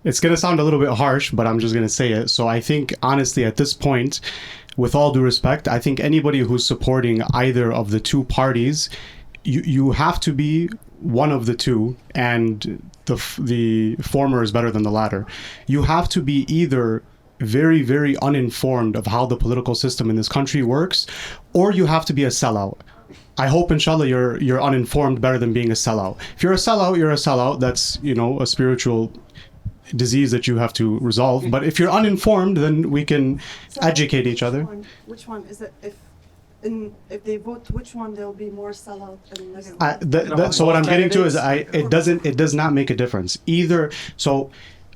It's going to sound a little bit harsh, but I'm just going to say it. So I think, honestly, at this point, with all due respect, I think anybody who's supporting either of the two parties, you have to be one of the two, and the former is better than the latter. You have to be either very, very uninformed of how the political system in this country works, or you have to be a sellout. I hope, inshallah, you're uninformed better than being a sellout. If you're a sellout, you're a sellout. That's, a spiritual disease that you have to resolve. But if you're uninformed, then we can educate each other. Which one is it? If they vote, which one there'll be more sellout and less? So what I'm getting to is it does not make a difference either. So,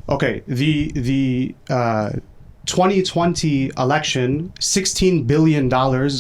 okay, the 2020 election, $16 billion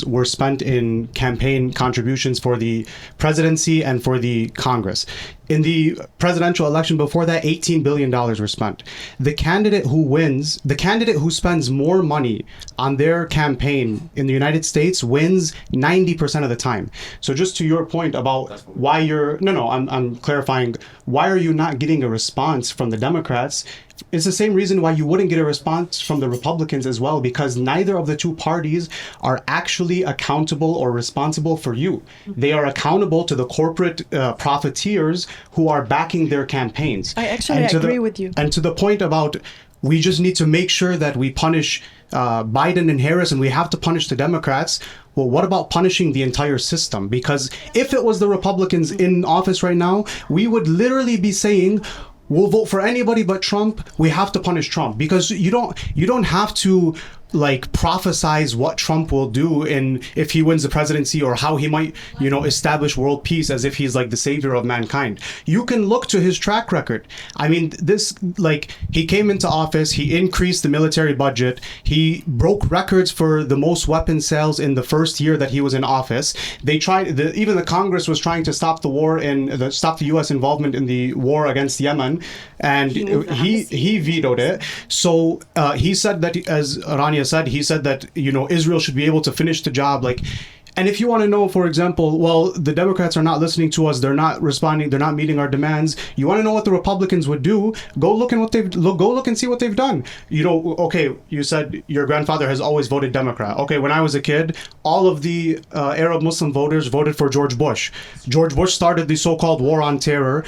were spent in campaign contributions for the presidency and for the Congress. In the presidential election before that, $18 billion were spent. The candidate who wins, the candidate who spends more money on their campaign in the United States wins 90% of the time. So just to your point about why I'm clarifying, why are you not getting a response from the Democrats? It's the same reason why you wouldn't get a response from the Republicans as well, because neither of the two parties are actually accountable or responsible for you. They are accountable to the corporate profiteers who are backing their campaigns. I actually agree with you. And to the point about we just need to make sure that we punish Biden and Harris, and we have to punish the Democrats. Well, what about punishing the entire system? Because if it was the Republicans in office right now, we would literally be saying, we'll vote for anybody but Trump. We have to punish Trump, because you don't have to prophesize what Trump will do and if he wins the presidency, or how he might, establish world peace as if he's the savior of mankind. You can look to his track record. I mean, he came into office, he increased the military budget, he broke records for the most weapon sales in the first year that he was in office. They tried, even the Congress was trying to stop the war and stop the U.S. involvement in the war against Yemen, and he vetoed it. So he said that, as Rania said, he said that Israel should be able to finish the job. And if you want to know, for example, well, the Democrats are not listening to us, they're not responding, they're not meeting our demands. You want to know what the Republicans would do? Go look and see what they've done. Okay, you said your grandfather has always voted Democrat. Okay, when I was a kid, all of the Arab Muslim voters voted for George Bush. George Bush started the so-called war on terror.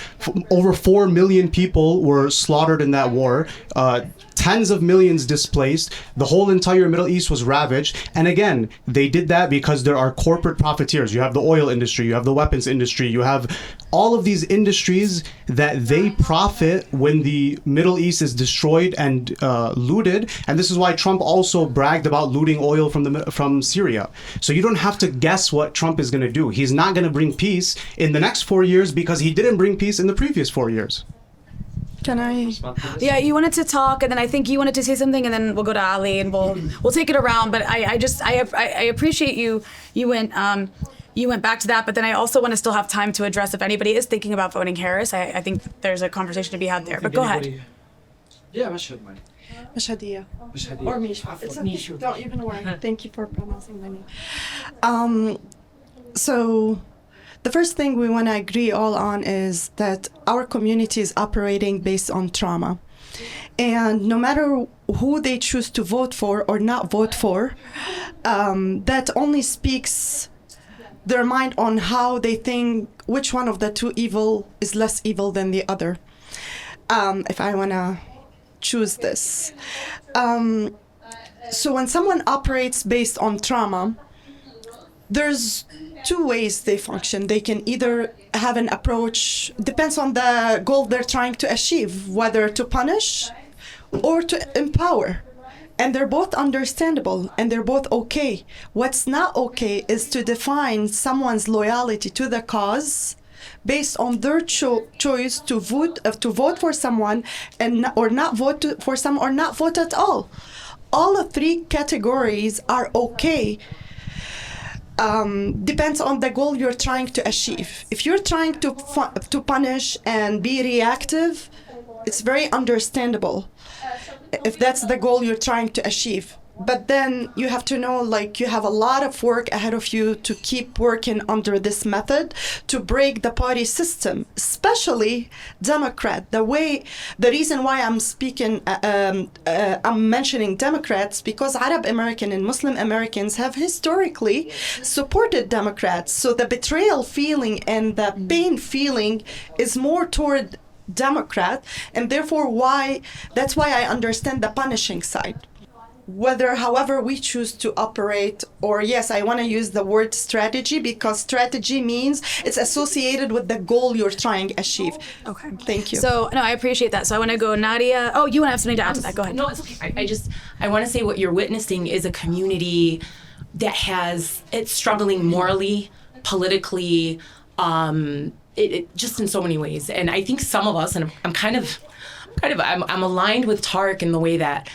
Over 4 million people were slaughtered in that war. Tens of millions displaced. The whole entire Middle East was ravaged. And again, they did that because there are corporate profiteers. You have the oil industry, you have the weapons industry, you have all of these industries that they profit when the Middle East is destroyed and looted. And this is why Trump also bragged about looting oil from Syria. So you don't have to guess what Trump is going to do. He's not going to bring peace in the next 4 years because he didn't bring peace in the previous 4 years. Can I? Yeah, you wanted to talk, and then I think you wanted to say something, and then we'll go to Ali, and we'll take it around. But I appreciate you went back to that, but then I also want to still have time to address if anybody is thinking about voting Harris. I think there's a conversation to be had there. But go ahead. Yeah, مشهد. مشهدية. Or Misha. It's okay. Don't even worry. Thank you for pronouncing my name. So the first thing we want to agree all on is that our community is operating based on trauma. And no matter who they choose to vote for or not vote for, that only speaks their mind on how they think which one of the two evil is less evil than the other. If I want to choose this. So when someone operates based on trauma, there's two ways they function. They can either have an approach, depends on the goal they're trying to achieve, whether to punish or to empower. And they're both understandable and they're both okay. What's not okay is to define someone's loyalty to the cause based on their choice to vote for someone or not vote for some or not vote at all. All of three categories are okay. Depends on the goal you're trying to achieve. If you're trying to punish and be reactive, it's very understandable if that's the goal you're trying to achieve. But then you have to know, like, you have a lot of work ahead of you to keep working under this method to break the party system, especially Democrat. The reason why I'm speaking, I'm mentioning Democrats, because Arab American and Muslim Americans have historically supported Democrats. So the betrayal feeling and the pain feeling is more toward Democrat, and therefore that's why I understand the punishing side. However we choose to operate, or yes, I want to use the word strategy, because strategy means it's associated with the goal you're trying to achieve. Okay. Thank you. So, no, I appreciate that. So I want to go Nadia. Oh, you want to have something to add to that? Go ahead. No, it's okay. I want to say what you're witnessing is a community that it's struggling morally, politically, it just in so many ways. And I think some of us, and I'm aligned with Tarek in the way that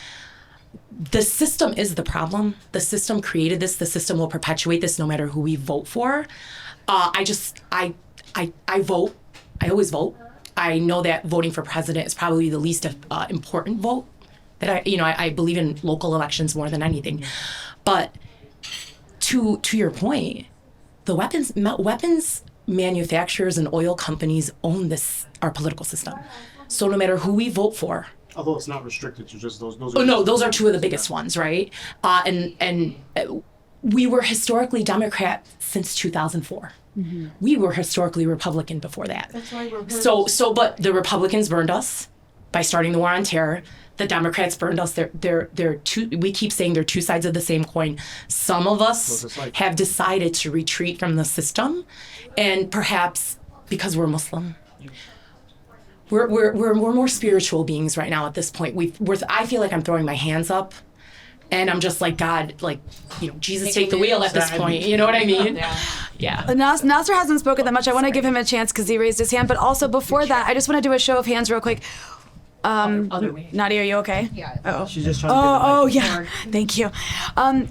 the system is the problem. The system created this. The system will perpetuate this no matter who we vote for. I vote. I always vote. I know that voting for president is probably the least important vote. That I believe in local elections more than anything. But to your point, the weapons manufacturers and oil companies own our political system. So no matter who we vote for. Although it's not restricted to just those. Those are two of the biggest ones, right? And we were historically Democrat since 2004. Mm-hmm. We were historically Republican before that. That's why we're but the Republicans burned us by starting the war on terror. The Democrats burned us. They're two. We keep saying they're two sides of the same coin. Some of us have decided to retreat from the system, and perhaps because we're Muslim. We're more spiritual beings right now at this point. I feel like I'm throwing my hands up, and I'm just like, God, like, Jesus, take the wheel at this point. You know what I mean? Yeah. Nasser hasn't spoken that much. I want to give him a chance because he raised his hand. But also before that, I just want to do a show of hands real quick. Other way. Nadia, are you okay? Yeah. Oh. She's just trying to get the mic. Yeah. Thank you.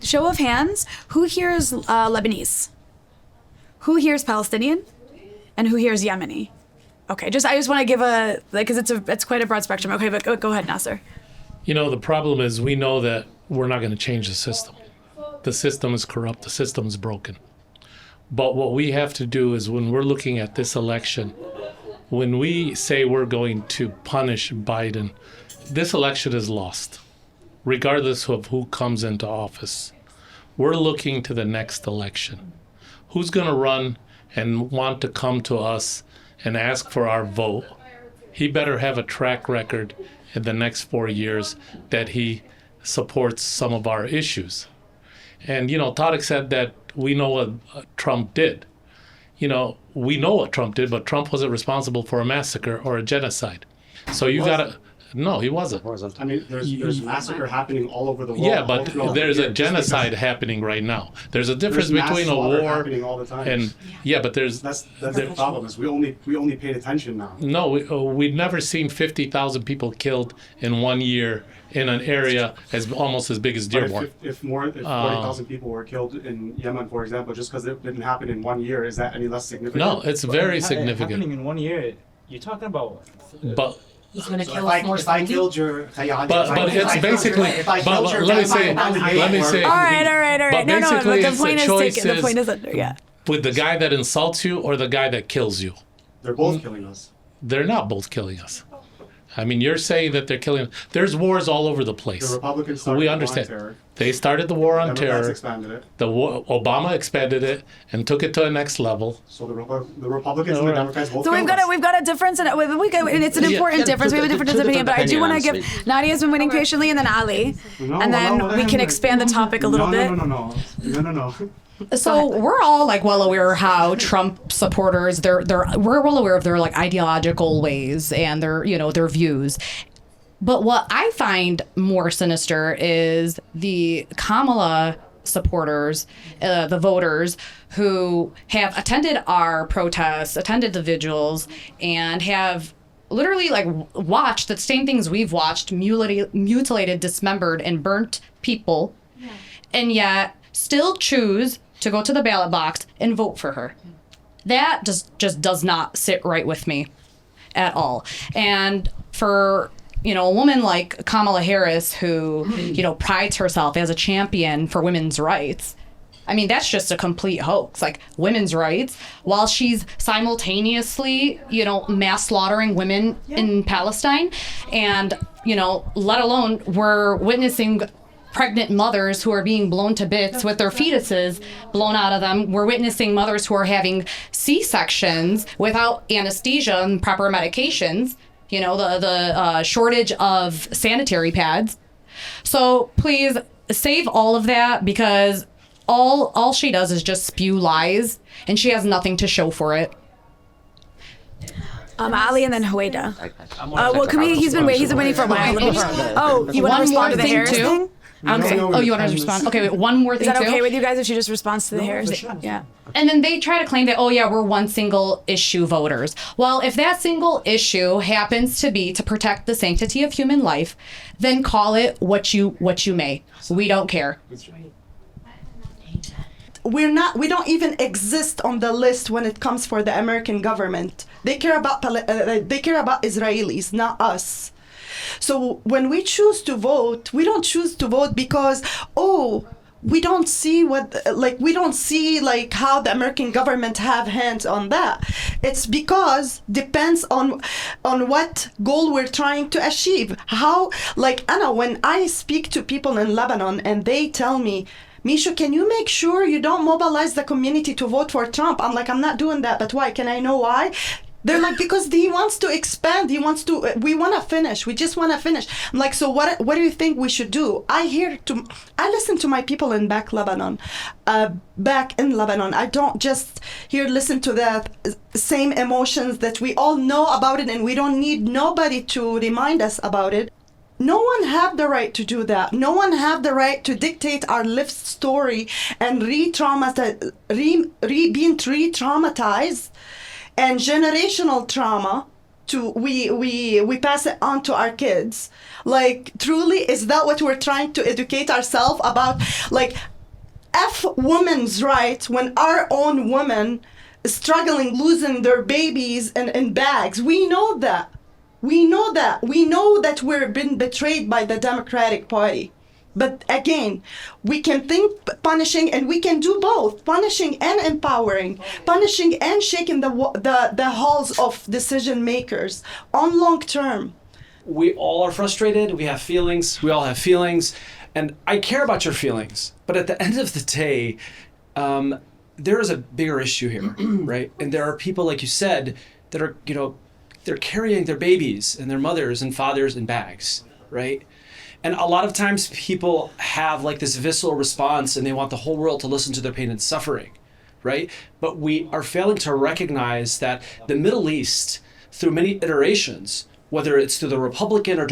Show of hands. Who here is Lebanese? Who here is Palestinian? And who here is Yemeni? Okay, I just want to give because it's quite a broad spectrum. Okay, but go ahead, Nasser. The problem is we know that we're not going to change the system. The system is corrupt. The system is broken. But what we have to do is when we're looking at this election, when we say we're going to punish Biden, this election is lost, regardless of who comes into office. We're looking to the next election. Who's going to run and want to come to us and ask for our vote? He better have a track record in the next 4 years that he supports some of our issues. And, Tarek said that we know what Trump did. We know what Trump did, but Trump wasn't responsible for a massacre or a genocide. So you got to... No, he wasn't. I mean, there's massacre happening all over the world. Yeah, but there's a genocide happening right now. There's a difference between a war happening all the time. And but there's that's the problem is we only paid attention now. No, we've never seen 50,000 people killed in 1 year in an area almost as big as Dearborn. If 40,000 people were killed in Yemen, for example, just because it didn't happen in 1 year, is that any less significant? No, it's very significant. Happening in 1 year, you're talking about. But He's going to kill us more. If I killed your... But it's basically... But let me say... All right. But No, basically, the it's point the is choice taken. The point is yeah. with the guy that insults you or the guy that kills you. They're both killing us. They're not both killing us. I mean, you're saying that they're killing... There's wars all over the place. The Republicans started we the understand. war on terror. They started the war on Democrats terror. expanded it. Obama expanded it and took it to a next level. So the Republicans and the Democrats both. So we've got a difference, and it's an important difference. We have a difference of opinion, but I do want to give Nadia's been waiting patiently, and then Ali, and then we can expand the topic a little bit. No. So we're all well aware how Trump supporters we're well aware of their ideological ways and their views. But what I find more sinister is the Kamala supporters, the voters who have attended our protests, attended the vigils, and have literally watched the same things we've watched: mutilated, dismembered, and burnt people, and yet still choose to go to the ballot box and vote for her. That just does not sit right with me at all. And for a woman like Kamala Harris, who, prides herself as a champion for women's rights. I mean, that's just a complete hoax. Like, women's rights, while she's simultaneously, mass slaughtering women in Palestine. And, let alone we're witnessing pregnant mothers who are being blown to bits with their fetuses blown out of them. We're witnessing mothers who are having C-sections without anesthesia and proper medications. The shortage of sanitary pads. So please save all of that, because all she does is just spew lies, and she has nothing to show for it. Ali and then Hueda. Well, can we? He's been waiting for a while. Oh, you want to respond to the Harris thing? Okay. Oh, you want to respond? Okay, wait, one more thing Is that too. okay with you guys if she just responds to the Harris thing? Yeah. And then they try to claim that, we're one single issue voters. Well, if that single issue happens to be to protect the sanctity of human life, then call it what you may. We don't care. We don't even exist on the list when it comes for the American government. They care about Israelis, not us. So when we choose to vote, we don't choose to vote because we don't see how the American government have hands on that. It's because depends on what goal we're trying to achieve. How, Anna, when I speak to people in Lebanon and they tell me, Misha, can you make sure you don't mobilize the community to vote for Trump? I'm like, I'm not doing that, but why? Can I know why? They're like, because he wants to expand. We want to finish. We just want to finish. I'm like, so what do you think we should do? I listen to my people back in Lebanon. I don't just listen to the same emotions that we all know about it, and we don't need nobody to remind us about it. No one have the right to do that. No one have the right to dictate our life story and being re-traumatized and generational trauma we pass it on to our kids. Truly, is that what we're trying to educate ourselves about? F women's rights when our own women struggling, losing their babies in bags. We know that. We know that we're been betrayed by the Democratic Party. But again, we can think punishing, and we can do both, punishing and empowering, punishing and shaking the halls of decision makers on long term. We all are frustrated. We have feelings. We all have feelings. And I care about your feelings. But at the end of the day, there is a bigger issue here, right? And there are people, like you said, that are, they're carrying their babies and their mothers and fathers in bags, right? And a lot of times people have this visceral response, and they want the whole world to listen to their pain and suffering, right? But we are failing to recognize that the Middle East, through many iterations, whether it's through the Republican or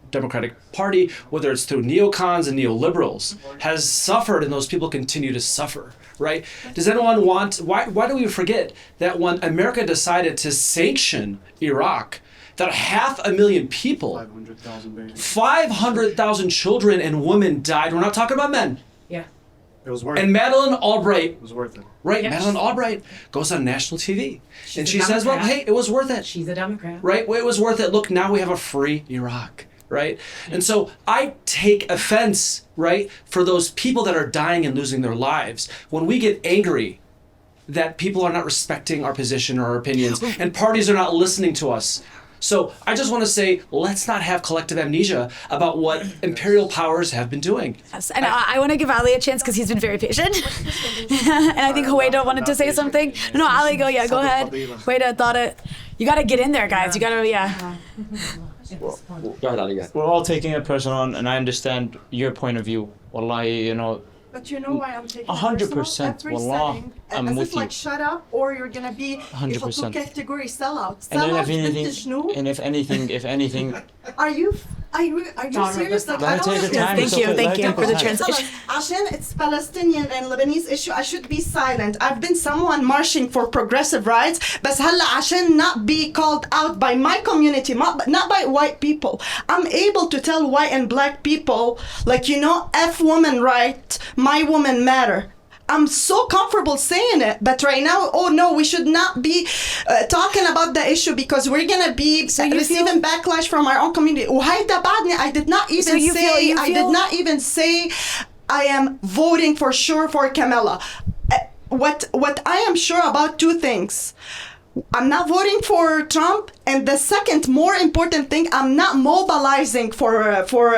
Democratic Party, whether it's through neocons and neoliberals, has suffered, and those people continue to suffer, right? Does anyone why do we forget that when America decided to sanction Iraq, that 500,000 people, 500,000 children and women died? We're not talking about men. Yeah. It was worth And Madeleine Albright, It was worth it. right? Yes. Madeleine Albright goes on national TV, and a she says, "Well, Democrat. hey, it was worth it." She's a Democrat. Right? Well, it was worth it. Look, now we have a free Iraq, right? And so I take offense, right, for those people that are dying and losing their lives when we get angry that people are not respecting our position or our opinions, and parties are not listening to us. So I just want to say, let's not have collective amnesia about what imperial powers have been doing. Yes, and I want to give Ali a chance because he's been very patient. And I think Hueda wanted to say something. No, Ali, go ahead. Hueda thought it. You got to get in there, guys. You got to, Go ahead, Ali. We're all taking it personal, and I understand your point of view. Wallahi, But you know why I'm taking 100%, wallah, I'm as with if you. Shut up, or you're gonna be 100%. category sellouts. And then Sellouts, if anything, Are you serious? Let her take her time. Thank you for the translation. عشان it's Palestinian and Lebanese issue, I should be silent. I've been someone marching for progressive rights, بس هلا عشان not be called out by my community, not by white people. I'm able to tell white and black people, F woman right, my woman matter. I'm so comfortable saying it, but right now, oh no, we should not be talking about the issue because we're gonna be receiving backlash from our own community. وهيدا بعدني, I did not even say, I did not even say I am voting for sure for Kamala. What I am sure about two things. I'm not voting for Trump, and the second more important thing, I'm not mobilizing for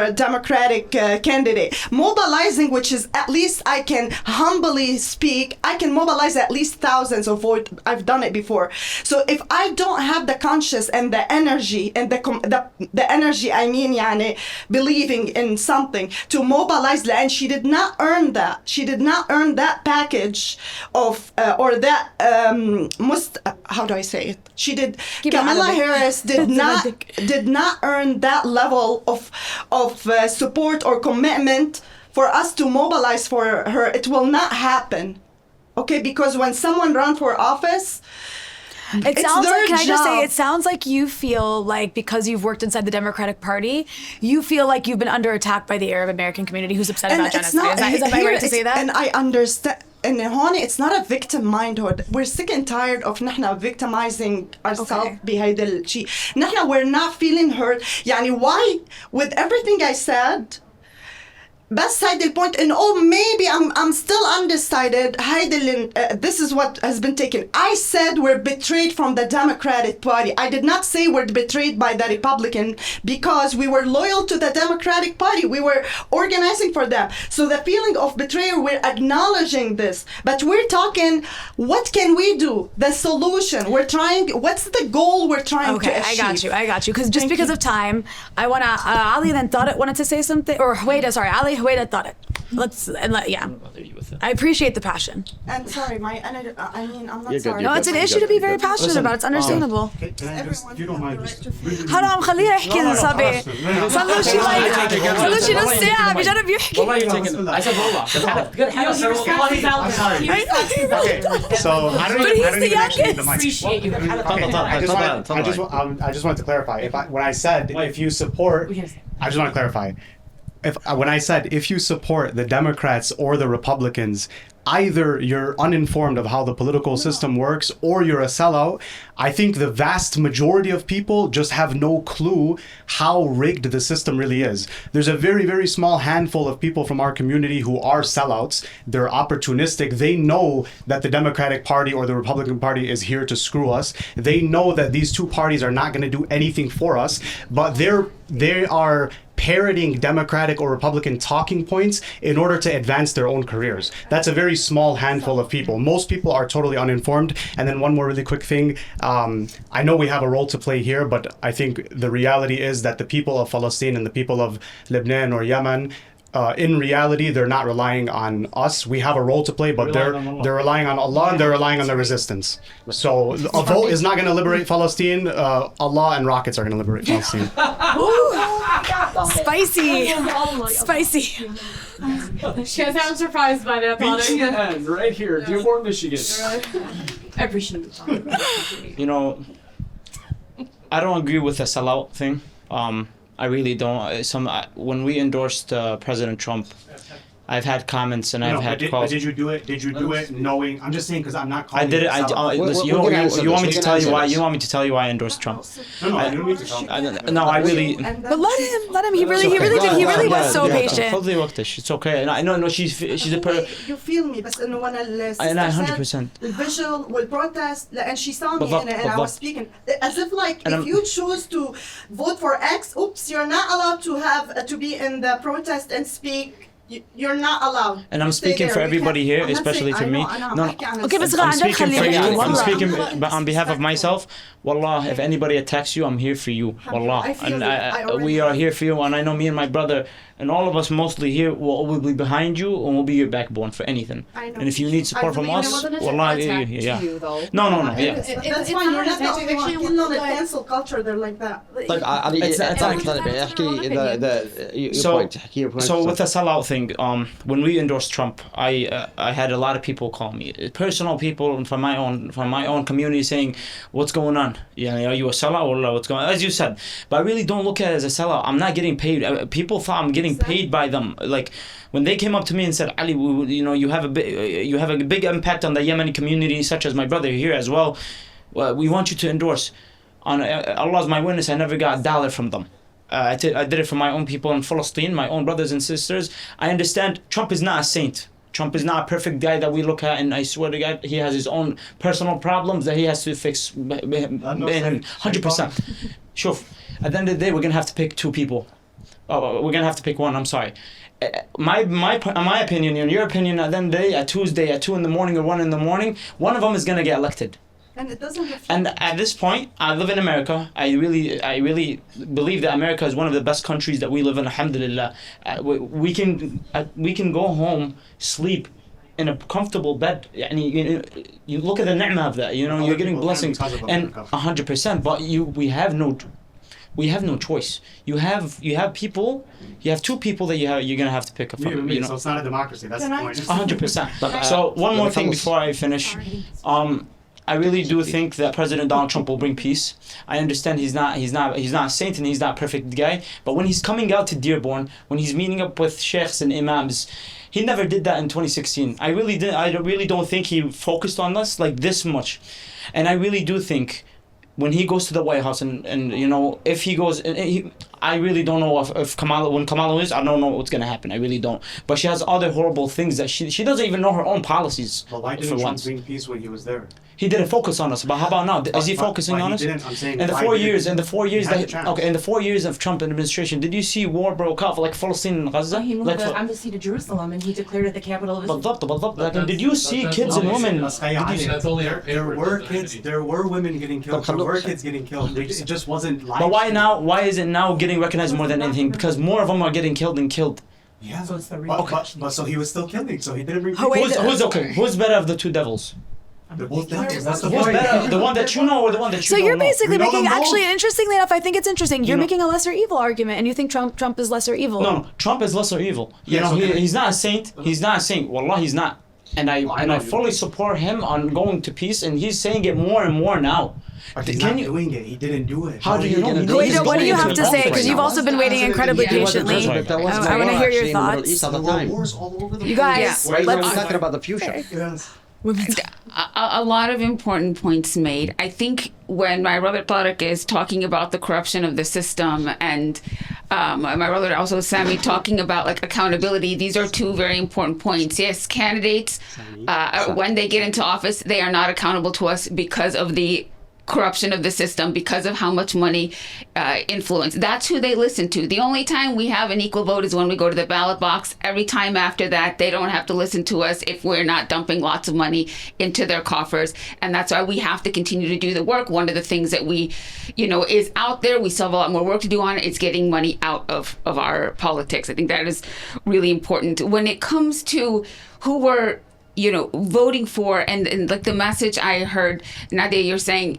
a Democratic candidate. Mobilizing, which is at least I can humbly speak, I can mobilize at least thousands of votes. I've done it before. So if I don't have the conscience and the energy and the energy, I mean, yani, believing in something to mobilize, and she did not earn that. She did not earn that package of or that how do I say it? She did. Kamala Harris did not earn that level of support or commitment for us to mobilize for her. It will not happen, okay? Because when someone runs for office, it sounds like, can I just say, it sounds like you feel like because you've worked inside the Democratic Party, you feel like you've been under attack by the Arab American community who's upset about genocide. Is that right to say that? And I understand. And honey, it's not a victim mindhood. We're sick and tired of نحن victimizing ourselves بهيدا الشيء. نحن we're not feeling hurt. يعني why with everything I said بس هيدا البوينت and oh maybe I'm still undecided. هيدا this is what has been taken. I said we're betrayed from the Democratic Party. I did not say we're betrayed by the Republican because we were loyal to the Democratic Party. We were organizing for them. So the feeling of betrayal, we're acknowledging this, but we're talking what can we do? The solution. We're trying. What's the goal we're trying to achieve? I got you. Because just because of time, I wanna. Ali then wanted to say something, or Hueda, sorry, Ali. Hueda thought it. I appreciate the passion. And sorry, I mean, I'm not sorry. No, it's an issue to be very passionate about. It's understandable. If you don't mind, just حرام خليه يحكي الصبي. صار له شي نص ساعة بجرب يحكي. والله you're taking. I said والله. So I don't even actually need the mic. Appreciate you. I just wanted to clarify. When I said if you support, I just want to clarify. When I said if you support the Democrats or the Republicans, either you're uninformed of how the political system works or you're a sellout. I think the vast majority of people just have no clue how rigged the system really is. There's a very, very small handful of people from our community who are sellouts. They're opportunistic. They know that the Democratic Party or the Republican Party is here to screw us. They know that these two parties are not going to do anything for us, but they are parroting Democratic or Republican talking points in order to advance their own careers. That's a very small handful of people. Most people are totally uninformed. And then one more really quick thing. I know we have a role to play here, but I think the reality is that the people of Palestine and the people of Lebanon or Yemen, in reality, they're not relying on us. We have a role to play, but they're relying on Allah and they're relying on the resistance. So a vote is not going to liberate Palestine. Allah and rockets are going to liberate Palestine. Spicy. Because I'm surprised by that. Michigan, right here, Dearborn, Michigan. I appreciate it. You know, I don't agree with the sellout thing. I really don't. When we endorsed President Trump, I've had comments and I've had calls. Did you do it? Did you do it knowing? I'm just saying because I'm not calling. I did it. Listen, you want me to tell you why? You want me to tell you why I endorsed Trump? No, I don't need to tell. No, I really. But let him. He really was so patient. خذي وقتك. It's okay. No, she's a person. You feel me, بس إنه وأنا أنا 100%. الفيجوال والprotest and she saw me and I was speaking as if like if you choose to vote for X, oops, you're not allowed to have to be in the protest and speak. You're not allowed. And I'm speaking for everybody here, especially for me. No. Okay, بس I'm speaking on behalf of myself. Wallah, if anybody attacks you, I'm here for you. Wallah. And we are here for you. And I know me and my brother and all of us mostly here will be behind you and will be your backbone for anything. And if you need support from us, wallah, yeah. No, yeah. That's why you're not the only one. You know the cancel culture, they're like that. طيب علي So with the sellout thing. When we endorsed Trump, I had a lot of people call me, personal people from my own community, saying, "What's going on? Yeah, are you a sellout or what's going on?" As you said, but I really don't look at it as a sellout. I'm not getting paid. People thought I'm getting paid by them. Like when they came up to me and said, "Ali, you have a big impact on the Yemeni community, such as my brother here as well. We want you to endorse." On Allah's my witness, I never got a dollar from them. I did it for my own people in Palestine, my own brothers and sisters. I understand Trump is not a saint. Trump is not a perfect guy that we look at, and I swear to God, he has his own personal problems that he has to fix. 100%. Sure. At the end of the day, we're gonna have to pick two people. We're gonna have to pick one. I'm sorry. My opinion, in your opinion, at the end of the day, at Tuesday at 2 in the morning or 1 in the morning, one of them is gonna get elected. And it doesn't reflect. And at this point, I live in America. I really believe that America is one of the best countries that we live in. Alhamdulillah, we can go home, sleep in a comfortable bed. And you look at the ni'mah of that. You're getting blessings, and 100%. But we have no choice. You have two people that you're gonna have to pick up from. So it's not a democracy. That's the point. 100%. So one more thing before I finish. I really do think that President Donald Trump will bring peace. I understand he's not a saint and he's not a perfect guy, but when he's coming out to Dearborn, when he's meeting up with sheikhs and imams, he never did that in 2016. I really don't think he focused on us like this much. And I really do think when he goes to the White House and if he goes, I really don't know if when Kamala is, I don't know what's gonna happen. I really don't. But she has other horrible things that she doesn't even know her own policies. But why didn't Trump bring peace when he was there? He didn't focus on us. But how about now? Is he focusing on us? I'm saying in the 4 years of Trump administration, did you see war broke out for like Palestine and Gaza? He moved the embassy to Jerusalem and he declared it the capital of Israel. بالضبط. Did you see kids and women? There were women getting killed. There were kids getting killed. It just wasn't live. But why is it now getting recognized more than anything? Because more of them are getting killed and killed. Yeah. So it's the but so he was still killing. So he didn't bring. Who's okay? Who's better of the two devils? They're both devils. That's the Who's point. better, the one that you know or the one that you don't know? So you're basically making, actually, interestingly enough, I think it's interesting. You're know- making a lesser evil argument, and you think Trump is lesser evil. No, Trump is lesser evil. He's not a saint. He's not a saint. Wallah, he's not. And I fully support him on going to peace, and he's saying it more and more now. But he's not doing it. He didn't do it. How do you know? Wait, what do you have to say? Because you've also been waiting incredibly patiently. I want to hear your thoughts. Wars all over the You guys, We're let's. talking about the future. Yes. A lot of important points made. I think when my brother Tariq is talking about the corruption of the system, and my brother also Sami talking about like accountability, these are two very important points. Yes, candidates, when they get into office, they are not accountable to us because of the corruption of the system, because of how much money influence. That's who they listen to. The only time we have an equal vote is when we go to the ballot box. Every time after that, they don't have to listen to us if we're not dumping lots of money into their coffers. And that's why we have to continue to do the work. One of the things that we, is out there, we still have a lot more work to do on it. It's getting money out of our politics. I think that is really important. When it comes to who we're voting for, and like the message I heard, Nadia, you're saying,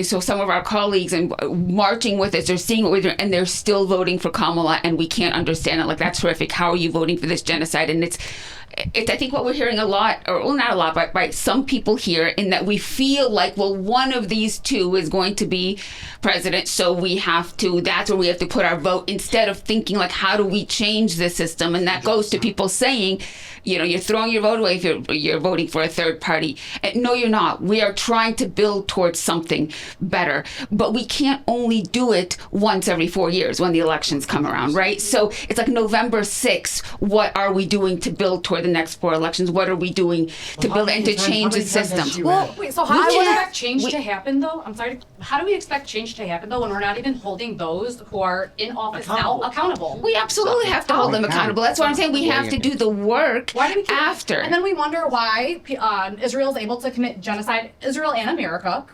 so some of our colleagues and marching with us, they're seeing what we're doing, and they're still voting for Kamala, and we can't understand it. Like, that's horrific. How are you voting for this genocide? And it's I think what we're hearing a lot, or well, not a lot, but by some people here, in that we feel like, well, one of these two is going to be president, so that's where we have to put our vote, instead of thinking like, how do we change the system? And that goes to people saying, you're throwing your vote away if you're voting for a third party. And no, you're not. We are trying to build towards something better, but we can't only do it once every 4 years when the elections come around, right? So it's like November 6th, what are we doing to build toward the next 4 elections? What are we doing to build and to change the system? Well, wait, so how do we expect change to happen, though? I'm sorry. How do we expect change to happen, though, when we're not even holding those who are in office now accountable? We absolutely have to hold them accountable. That's what I'm saying. We have to do the work after. And then we wonder why Israel is able to commit genocide. Israel and America,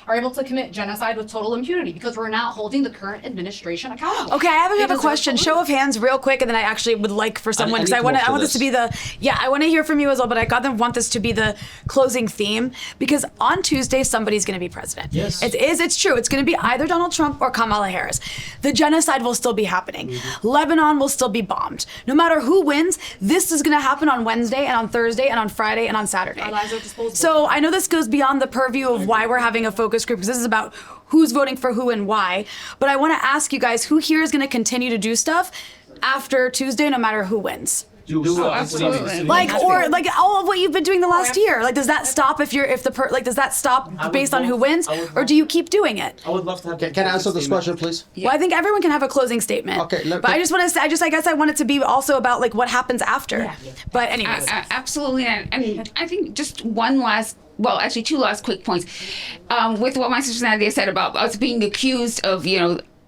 are able to commit genocide with total impunity, because we're not holding the current administration accountable. Okay, I have a question. Show of hands, real quick, and then I actually would like for someone, because I want this to be I want to hear from you as well, but I want this to be the closing theme, because on Tuesday somebody's going to be president. Yes. is, it's true. It's going to be either Donald Trump or Kamala Harris. The genocide will still be happening. Lebanon will still be bombed. No matter who wins, this is going to happen on Wednesday and on Thursday and on Friday and on Saturday. Our lives are disposable. So I know this goes beyond the purview of why we're having a focus group, because this is about who's voting for who and why. But I want to ask you guys, who here is going to continue to do stuff after Tuesday, no matter who wins? Absolutely. Like, or like all of what you've been doing the last year. Like, does that stop does that stop based on who wins, or do you keep doing it? I would love to have. Can I answer this question, please? Well, I think everyone can have a closing statement. Okay, but I just want to say, I guess I want it to be also about like what happens after. But anyways, Absolutely, and I think just one last. Well, actually, two last quick points. With what my sister Nadia said about us being accused of,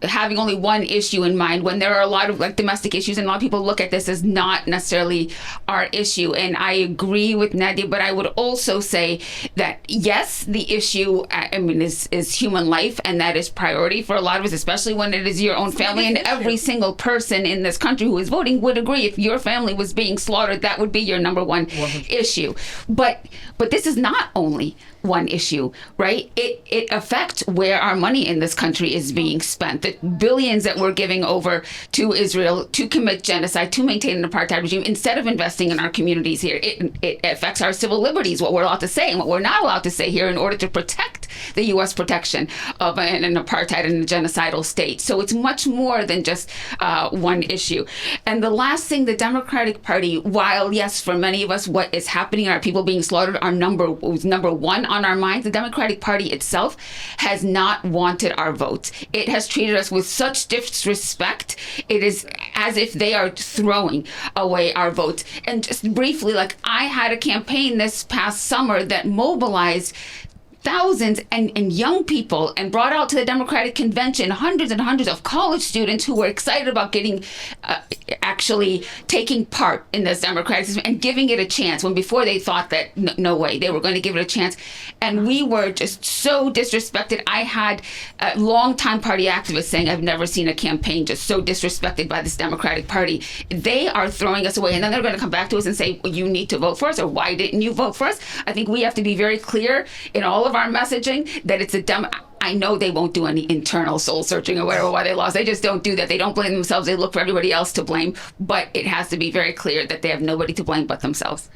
having only one issue in mind when there are a lot of like domestic issues, and a lot of people look at this as not necessarily our issue. And I agree with Nadia, but I would also say that yes, the issue is human life, and that is priority for a lot of us, especially when it is your own family. And every single person in this country who is voting would agree, if your family was being slaughtered, that would be your number one issue. But this is not only one issue, right? It affects where our money in this country is being spent. The billions that we're giving over to Israel to commit genocide, to maintain an apartheid regime, instead of investing in our communities here, it affects our civil liberties, what we're allowed to say and what we're not allowed to say here in order to protect the U.S. protection of an apartheid and a genocidal state. So it's much more than just one issue. And the last thing, the Democratic Party, while yes, for many of us, what is happening, are people being slaughtered, are number one on our minds, the Democratic Party itself has not wanted our votes. It has treated us with such disrespect. It is as if they are throwing away our votes. And just briefly, like, I had a campaign this past summer that mobilized thousands and young people and brought out to the Democratic Convention hundreds and hundreds of college students who were excited about getting actually taking part in this democratic system and giving it a chance, when before they thought that no way they were going to give it a chance. And we were just so disrespected. I had longtime party activists saying, I've never seen a campaign just so disrespected by this Democratic Party. They are throwing us away, and then they're going to come back to us and say, well, you need to vote for us, or why didn't you vote for us? I think we have to be very clear in all of our messaging that it's I know they won't do any internal soul searching or whatever why they lost. They just don't do that. They don't blame themselves. They look for everybody else to blame. But it has to be very clear that they have nobody to blame but themselves.